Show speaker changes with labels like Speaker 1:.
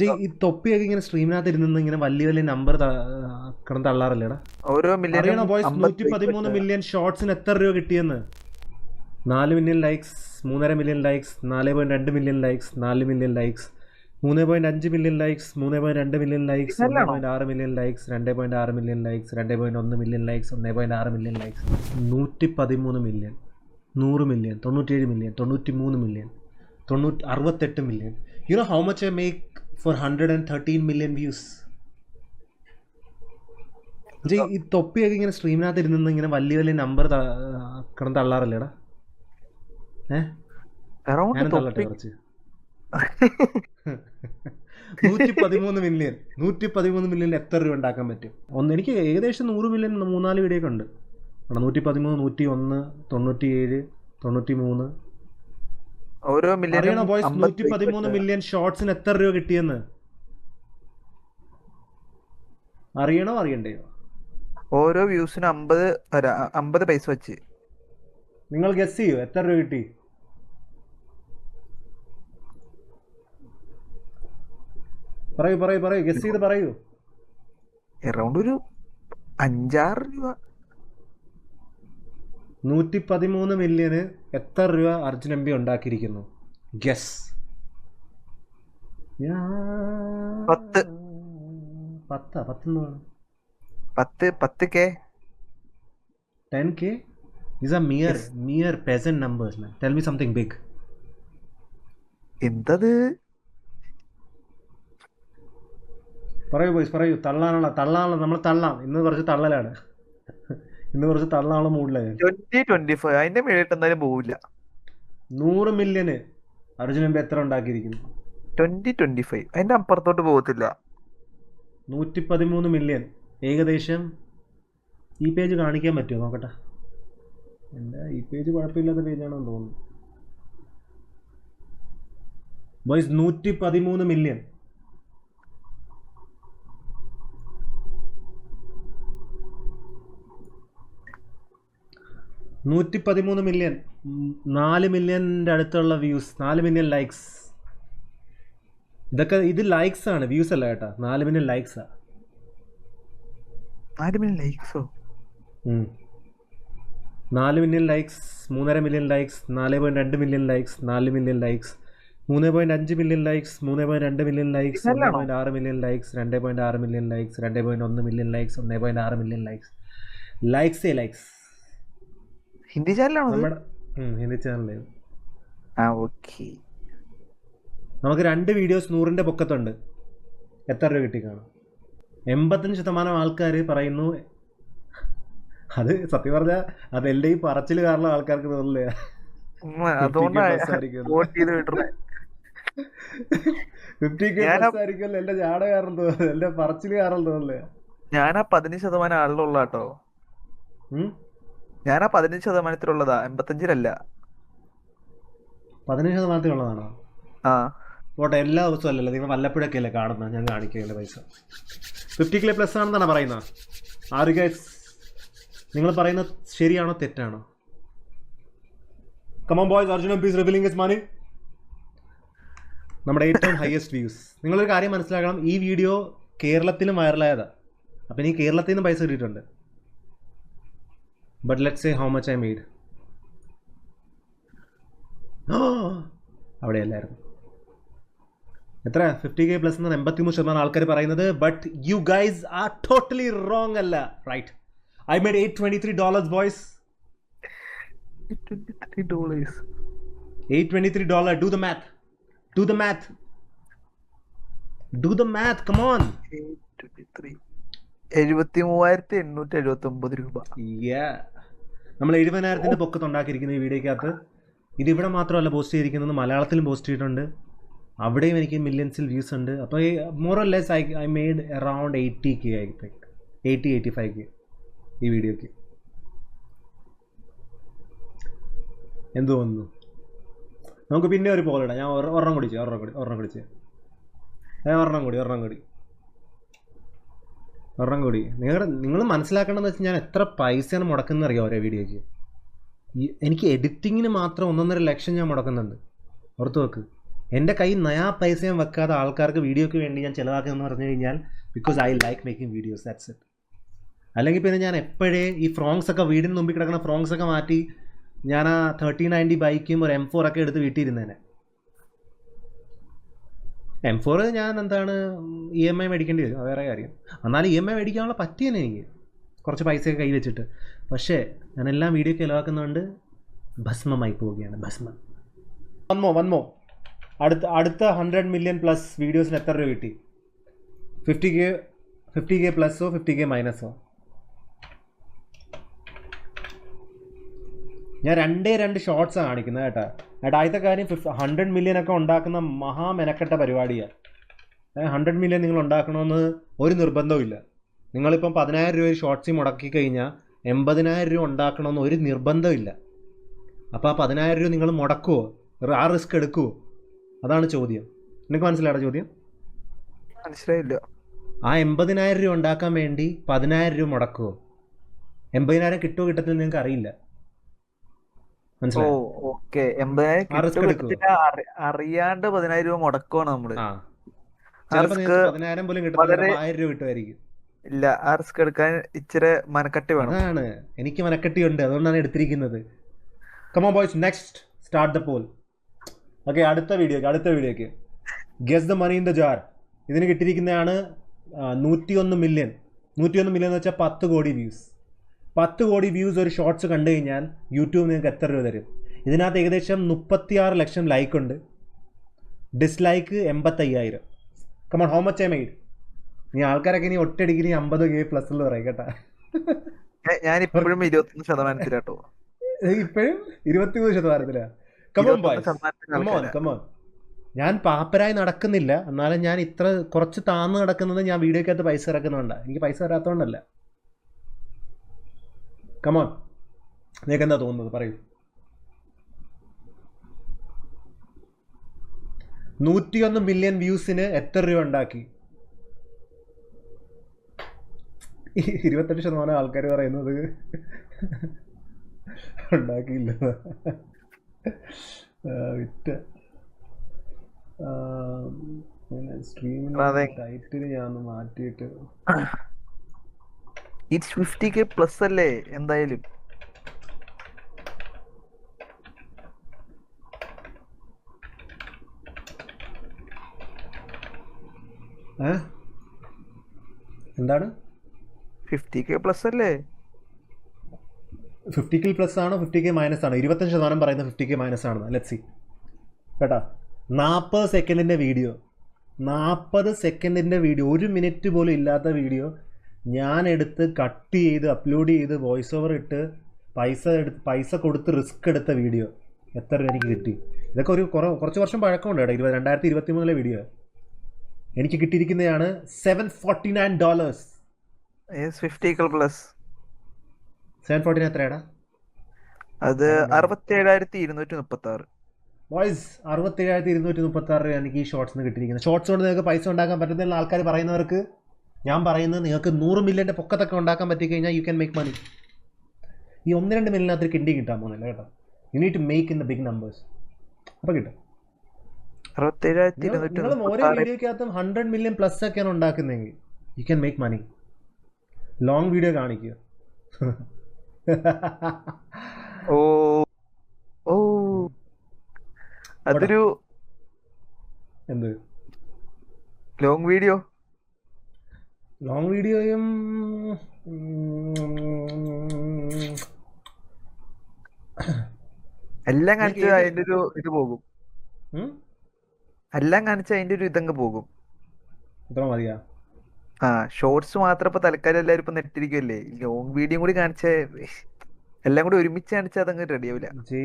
Speaker 1: ഈ തൊപ്പിയൊക്കെ ഇങ്ങനെ സ്ട്രീമിനകത്ത് ഇരുന്ന് ഇങ്ങനെ വലിയ വലിയ നമ്പർ കിടന്ന് തള്ളാറില്ലേടാ.
Speaker 2: ഓരോ
Speaker 1: അറിയണോ ബോയ്സ്, 113
Speaker 2: മില്യൺ
Speaker 1: മില്യൺ ഷോർട്സിന് എത്ര രൂപ കിട്ടിയെന്ന്? 4 million likes, 3.5 million likes, 4.2 million likes, 4 million likes, 3.5 million likes, 3.2 million likes, 1.6 million likes, 2.6 million likes, 2.1 million likes, 1.6 million likes, 113 million, 100 million, 97 million, 93 million, 68 million. You know how much I make for 113 million views? ഈ തൊപ്പിയൊക്കെ ഇങ്ങനെ സ്ട്രീമിനകത്ത് ഇരുന്ന് ഇങ്ങനെ വലിയ വലിയ number കിടന്ന് തള്ളാറില്ലേടാ. ഞാനും തള്ളട്ടെ കുറച്ച്. 113 million, 113 million എത്ര രൂപ ഉണ്ടാക്കാൻ പറ്റും? എനിക്ക് ഏകദേശം 100 മില്യൺ 3-4 വീഡിയോ ഒക്കെ ഉണ്ട്. 113, 101, 97, 93.
Speaker 2: ഓരോ
Speaker 1: അറിയണോ ബോയ്സ്, 113 മില്യൺ ഷോർട്സിന് എത്ര രൂപ കിട്ടിയെന്ന്? അറിയണോ അറിയണ്ടയോ?
Speaker 2: ഓരോ വ്യൂസിന് 50 പൈസ വെച്ച്.
Speaker 1: നിങ്ങൾ ഗസ് ചെയ്യോ എത്ര രൂപ കിട്ടി? പറയൂ പറയൂ പറയൂ, ഗസ് ചെയ്ത് പറയൂ.
Speaker 2: അറൗണ്ട് ഒരു 5-6 രൂപ.
Speaker 1: 113 മില്യന് എത്ര രൂപ അർജുൻ എം ബി ഉണ്ടാക്കിയിരിക്കുന്നു? Guess.
Speaker 2: 10 10K.
Speaker 1: 10K? These are mere peasant numbers, man. Tell me something big.
Speaker 2: എന്തത്?
Speaker 1: പറയൂ ബോയ്സ് പറയൂ. തള്ളാനുള്ള നമ്മൾ തള്ളാം. ഇന്ന് കുറച്ച് തള്ളലാണ്. ഇന്ന് കുറച്ച് തള്ളാനുള്ള മൂഡിലാണ്.
Speaker 2: 2025 അതിന്റെ മേളിട്ട് എന്തായാലും പോവില്ല.
Speaker 1: 100 മില്യന് അർജുൻ എം ബി എത്ര ഉണ്ടാക്കിയിരിക്കുന്നു?
Speaker 2: 2025 അതിന്റെ അപ്പുറത്തോട്ട് പോകത്തില്ല.
Speaker 1: 113 മില്യൺ ഏകദേശം. ഈ പേജ് കാണിക്കാൻ പറ്റുമോ നോക്കട്ടെ. എൻ്റെ ഈ പേജ് കുഴപ്പമില്ലാത്ത പേജാണെന്ന് തോന്നുന്നു. Boys 113 million. മില്യൺ, 4 മില്യൻ്റെ അടുത്തുള്ള വ്യൂസ്, 4 മില്യൺ ലൈക്സ്. ഇത് ലൈക്സ് ആണ്, വ്യൂസ് അല്ല കേട്ടാ. 4 മില്യൺ ലൈക്സാ.
Speaker 2: 4 മില്യൺ ലൈക്സോ?
Speaker 1: 4 million likes, 3.5 million likes, 4.2 million likes, 4 million likes, 3.5 million likes, 3.2 million likes, 1.6 million likes, 2.6 million likes, 2.1 million likes, 1.6 million likes. Likes.
Speaker 2: Hindi ചാനലാണോ?
Speaker 1: നമ്മുടെ ഹിന്ദി ചാനൽ.
Speaker 2: ഓക്കെ.
Speaker 1: നമുക്ക് 2 വീഡിയോസ് 100ന്റെ പൊക്കത്തുണ്ട്. എത്ര രൂപ കിട്ടി കാണും? 85% ആൾക്കാർ പറയുന്നു. അത് സത്യം പറഞ്ഞാൽ അതെല്ലാം ഈ പറച്ചിൽ കാരണം ആൾക്കാർക്ക് തോന്നില്ല. എന്റെ ജാട കാരണം തോന്നുന്നു, എന്റെ പറച്ചിൽ കാരണം തോന്നില്ല.
Speaker 2: ഞാനാ 15% ആളിലുള്ള കേട്ടോ. ഞാനാ 15%-ത്തിലുള്ളതാ, 85-ലല്ല.
Speaker 1: 15%-ത്തിലുള്ളതാണോ? പോട്ടെ, എല്ലാ ദിവസവും അല്ലല്ലോ, നിങ്ങൾ വല്ലപ്പോഴൊക്കെ അല്ലേ കാണുന്നത്. ഞാൻ കാണിക്കുക പൈസ 50K പ്ലസ് ആണെന്നാണ് പറയുന്നത്. നിങ്ങൾ പറയുന്നത് ശരിയാണോ തെറ്റാണോ? Come on boys, Arjun M B is revealing his money. നമ്മുടെ ഏറ്റവും ഹയസ്റ്റ് വ്യൂസ്. നിങ്ങളൊരു കാര്യം മനസ്സിലാക്കണം, ഈ വീഡിയോ കേരളത്തിലും വൈറലായതാ. അപ്പം എനിക്ക് കേരളത്തിൽ നിന്ന് പൈസ കിട്ടിയിട്ടുണ്ട്. But let's say how much I made. അവിടെയല്ലായിരുന്നു. എത്ര? 50K പ്ലസ് എന്നാണ് 83% ആൾക്കാർ പറയുന്നത്. But you guys are totally wrong അല്ല. Right. I made $823, boys. $823. Do the math. Come on.
Speaker 2: 73,879 രൂപ.
Speaker 1: നമ്മൾ 70,000-ന്റെ പൊക്കത്ത് ഉണ്ടാക്കിയിരിക്കുന്ന ഈ വീഡിയോക്കകത്ത്. ഇതിവിടെ മാത്രമല്ല പോസ്റ്റ് ചെയ്തിരിക്കുന്നത്, മലയാളത്തിലും പോസ്റ്റ് ചെയ്തിട്ടുണ്ട്. അവിടെയും എനിക്ക് മില്യൺസിൽ വ്യൂസ് ഉണ്ട്. അപ്പോൾ more or less I made around 80K, I think 80-85K ഈ വീഡിയോക്ക്. എന്ത് തോന്നുന്നു? നമുക്ക് പിന്നെ ഒരു പോൾ ഇടാം. ഞാൻ ഒരെണ്ണം കൂടി നിങ്ങൾ മനസ്സിലാക്കേണ്ടതെന്ന് വെച്ചാൽ ഞാൻ എത്ര പൈസയാണ് മുടക്കുന്നത് അറിയാം ഓരോ വീഡിയോക്ക്. എനിക്ക് എഡിറ്റിങ്ങിന് മാത്രം 1.5 ലക്ഷം ഞാൻ മുടക്കുന്നുണ്ട്. ഓർത്ത് വെക്ക്. എൻ്റെ കയ്യിൽ നയാ പൈസയും വെക്കാതെ ആൾക്കാർക്ക് വീഡിയോയ്ക്ക് വേണ്ടി ഞാൻ ചിലവാക്കുന്നതെന്ന് പറഞ്ഞു കഴിഞ്ഞാൽ because I like making videos, that's it. അല്ലെങ്കിൽ പിന്നെ ഞാൻ എപ്പോഴേ ഈ ഫ്രോങ്സ് ഒക്കെ വീടിന് മുമ്പിൽ കിടക്കുന്ന ഫ്രോങ്സ് ഒക്കെ മാറ്റി ഞാൻ ആ 1390 ബൈക്കും ഒരു M4 ഒക്കെ എടുത്ത് വീട്ടിലിരുന്നേനെ. M4 ഞാൻ എന്താണ് EMI മേടിക്കേണ്ടി വരും, അത് വേറെ കാര്യം. എന്നാലും EMI മേടിക്കാനുള്ള പറ്റിയെന്നെ എനിക്ക് കുറച്ച് പൈസയൊക്കെ കൈ വെച്ചിട്ട്. പക്ഷേ ഞാനെല്ലാം വീഡിയോയ്ക്ക് ചിലവാക്കുന്നതുകൊണ്ട് ഭസ്മമായി പോവുകയാണ്, ഭസ്മം. വന്നോ അടുത്ത 100 മില്യൺ പ്ലസ് വീഡിയോസിന് എത്ര രൂപ കിട്ടി? 50K പ്ലസ്സോ 50K മൈനസോ? ഞാൻ 2 ഷോർട്സാണ് കാണിക്കുന്നത് കേട്ടോ. ആദ്യത്തെ കാര്യം 100 മില്യൺ ഒക്കെ ഉണ്ടാക്കുന്ന മഹാമെനക്കെട്ട പരിപാടിയാണ്. 100 മില്യൺ നിങ്ങൾ ഉണ്ടാക്കണമെന്ന് ഒരു നിർബന്ധവും ഇല്ല. നിങ്ങളിപ്പം 10,000 രൂപ ഷോർട്സിൽ മുടക്കി കഴിഞ്ഞാൽ 80,000 രൂപ ഉണ്ടാക്കണമെന്ന് ഒരു നിർബന്ധമില്ല. അപ്പോൾ ആ 10,000 രൂപ നിങ്ങൾ മുടക്കുമോ? ആ റിസ്ക് എടുക്കുമോ? അതാണ് ചോദ്യം. നിങ്ങൾക്ക് മനസ്സിലായോ ചോദ്യം?
Speaker 2: മനസ്സിലായില്ല.
Speaker 1: ആ 80,000 രൂപ ഉണ്ടാക്കാൻ വേണ്ടി 10,000 രൂപ മുടക്കുമോ? 80,000 കിട്ടുമോ കിട്ടത്തില്ല നിങ്ങൾക്ക് അറിയില്ല. മനസ്സിലായോ?
Speaker 2: ഓക്കെ. 80,000 അറിയാണ്ട് 10,000 രൂപ മുടക്കുവാണ് നമ്മള്.
Speaker 1: ചിലപ്പോൾ നിങ്ങൾക്ക് 10,000 പോലും കിട്ടുന്നില്ല, 1,000 രൂപ കിട്ടുമായിരിക്കും.
Speaker 2: ഇല്ല, ആ റിസ്ക് എടുക്കാൻ ഇച്ചിരി മനക്കട്ടി വേണം.
Speaker 1: അതാണ്, എനിക്ക് മനക്കട്ടിയുണ്ട്, അതുകൊണ്ടാണ് എടുത്തിരിക്കുന്നത്. Come on boys, next start the poll. Okay, അടുത്ത വീഡിയോക്ക് guess the money in the jar. ഇതിന് കിട്ടിയിരിക്കുന്നതാണ് 101 മില്യൺ. 101 മില്യൺ എന്ന് വെച്ചാൽ 10 കോടി വ്യൂസ്. 10 കോടി വ്യൂസ് ഒരു ഷോർട്സ് കണ്ടു കഴിഞ്ഞാൽ യൂട്യൂബ് നിങ്ങൾക്ക് എത്ര രൂപ തരും? ഇതിനകത്ത് ഏകദേശം 36 ലക്ഷം ലൈക്ക് ഉണ്ട്, dislike 85,000. Come on, how much I made? നീ ആൾക്കാരൊക്കെ ഇനി ഒറ്റയടിക്ക് 50K പ്ലസ് ഉള്ള പറയും കേട്ടാ.
Speaker 2: ഞാൻ ഇപ്പോഴും 21%.
Speaker 1: ഇപ്പോഴും 23%. കമോൺ. ഞാൻ പാപ്പരായി നടക്കുന്നില്ല, എന്നാലും ഞാൻ ഇത്ര കുറച്ച് താന്ന് നടക്കുന്നത് ഞാൻ വീഡിയോക്കകത്ത് പൈസ ഇറക്കുന്നുണ്ടാ. എനിക്ക് പൈസ തരാത്തോണ്ടല്ല. കമോൺ, നിങ്ങൾക്ക് എന്താ തോന്നുന്നത് പറയൂ. 101 മില്യൺ വ്യൂസിന് എത്ര രൂപ ഉണ്ടാക്കി? 28% ആൾക്കാർ പറയുന്നത് ഉണ്ടാക്കിയില്ല. വിറ്റ സ്ട്രീമിന്റെ ടൈറ്റിൽ ഞാൻ മാറ്റിയിട്ട്
Speaker 2: ഇറ്റ്സ് 50K പ്ലസ് അല്ലേ എന്തായാലും.
Speaker 1: എന്താണ്
Speaker 2: 50K പ്ലസ് അല്ലേ?
Speaker 1: 50K പ്ലസ് ആണോ 50K മൈനസ് ആണോ? 25% പറയുന്നത് 50K മൈനസ് ആണെന്ന്. ലെറ്റ്സ് സീ കേട്ടാ. 40 സെക്കൻഡിൻ്റെ വീഡിയോ, 40 സെക്കൻഡിൻ്റെ വീഡിയോ, 1 മിനിറ്റ് പോലും ഇല്ലാത്ത വീഡിയോ ഞാൻ എടുത്ത് കട്ട് ചെയ്ത് അപ്ലോഡ് ചെയ്ത് വോയിസ് ഓവർ ഇട്ട് പൈസ കൊടുത്ത് റിസ്ക് എടുത്ത വീഡിയോ എത്ര രൂപ എനിക്ക് കിട്ടി? ഇതൊക്കെ കുറച്ച് വർഷം പഴക്കമുണ്ട് കേട്ടോ. 2023 വീഡിയോ. എനിക്ക് കിട്ടിയിരിക്കുന്നതാണ് $749.
Speaker 2: 50K plus
Speaker 1: 749 എത്രയാടാ?
Speaker 2: അത് 67,236.
Speaker 1: ബോയ്സ്, 67,236 രൂപ എനിക്ക് ഈ ഷോർട്സിന് കിട്ടിയിരിക്കുന്നത്. ഷോർട്സ് കൊണ്ട് നിങ്ങൾക്ക് പൈസ ഉണ്ടാക്കാൻ പറ്റുന്ന ആൾക്കാർ പറയുന്നവർക്ക് ഞാൻ പറയുന്നത്, നിങ്ങൾക്ക് 100 മില്യൻ്റെ പൊക്കത്തൊക്കെ ഉണ്ടാക്കാൻ പറ്റിക്കഴിഞ്ഞാൽ യു ക്യാൻ മേക്ക് മണി. ഈ 1-2 മില്യനകത്ത് കിണ്ടി കിട്ടാൻ പോകുന്നില്ല കേട്ടോ. You need to make in the big numbers. അപ്പോൾ കിട്ടും. നിങ്ങൾ ഓരോ വീഡിയോക്കകത്തും 100 മില്യൺ പ്ലസ് ഒക്കെയാണ് ഉണ്ടാക്കുന്നതെങ്കിൽ you can make money. Long video കാണിക്കുക.
Speaker 2: അതൊരു
Speaker 1: എന്ത്
Speaker 2: ലോങ്
Speaker 1: വീഡിയോയും
Speaker 2: എല്ലാം കാണിച്ച അതിന്റെ ഒരു ഇത് പോകും. എല്ലാം കാണിച്ച അതിന്റെ ഒരു ഇതങ്ങ് പോകും.
Speaker 1: ഇത്ര മതിയാ?
Speaker 2: ഷോർട്സ് മാത്രം ഇപ്പൊ തൽക്കാലം എല്ലാവരും ഇപ്പൊ നെറ്റിരിക്കുമല്ലേ. ലോങ് വീഡിയോ കൂടി കാണിച്ച എല്ലാം കൂടി ഒരുമിച്ച് കാണിച്ചാൽ അതങ്ങ് റെഡി ആവില്ല.